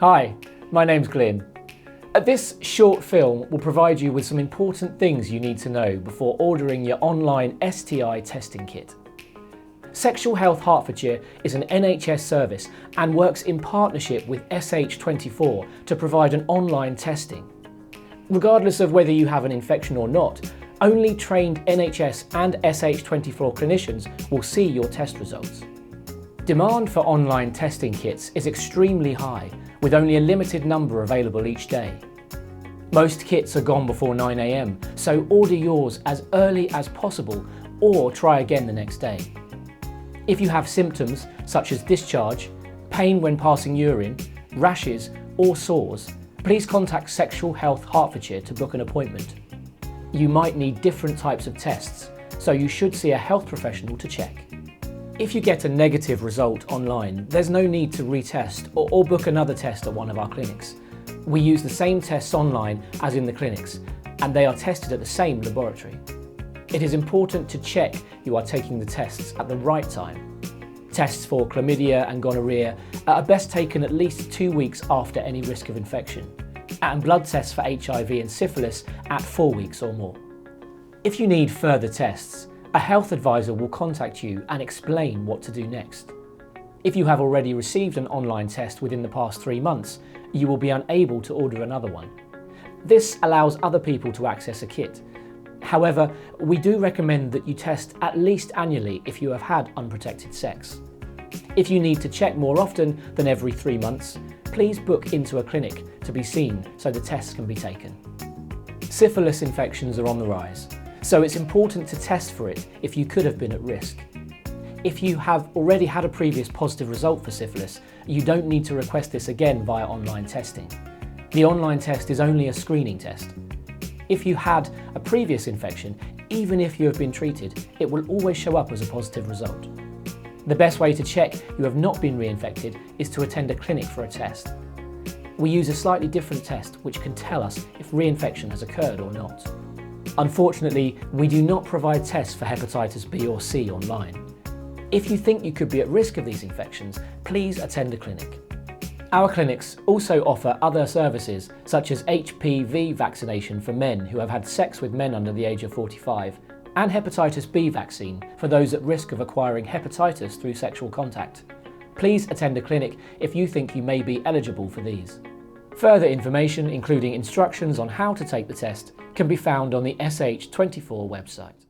Hi, my name's Glyn. This short film will provide you with some important things you need to know before ordering your online STI testing kit. Sexual Health Hertfordshire is an NHS service and works in partnership with SH24 to provide an online testing. Regardless of whether you have an infection or not, only trained NHS and SH24 clinicians will see your test results. Demand for online testing kits is extremely high, with only a limited number available each day. Most kits are gone before 9 AM, so order yours as early as possible or try again the next day. If you have symptoms such as discharge, pain when passing urine, rashes or sores, please contact Sexual Health Hertfordshire to book an appointment. You might need different types of tests, so you should see a health professional to check. If you get a negative result online, there's no need to retest or book another test at one of our clinics. We use the same tests online as in the clinics, and they are tested at the same laboratory. It is important to check you are taking the tests at the right time. Tests for chlamydia and gonorrhea are best taken at least 2 weeks after any risk of infection, and blood tests for HIV and syphilis at 4 weeks or more. If you need further tests, a health advisor will contact you and explain what to do next. If you have already received an online test within the past 3 months, you will be unable to order another one. This allows other people to access a kit. However, we do recommend that you test at least annually if you have had unprotected sex. If you need to check more often than every 3 months, please book into a clinic to be seen so the tests can be taken. Syphilis infections are on the rise, so it's important to test for it if you could have been at risk. If you have already had a previous positive result for syphilis, you don't need to request this again via online testing. The online test is only a screening test. If you had a previous infection, even if you have been treated, it will always show up as a positive result. The best way to check you have not been reinfected is to attend a clinic for a test. We use a slightly different test which can tell us if reinfection has occurred or not. Unfortunately, we do not provide tests for hepatitis B or C online. If you think you could be at risk of these infections, please attend a clinic. Our clinics also offer other services such as HPV vaccination for men who have had sex with men under the age of 45 and hepatitis B vaccine for those at risk of acquiring hepatitis through sexual contact. Please attend a clinic if you think you may be eligible for these. Further information, including instructions on how to take the test, can be found on the SH24 website.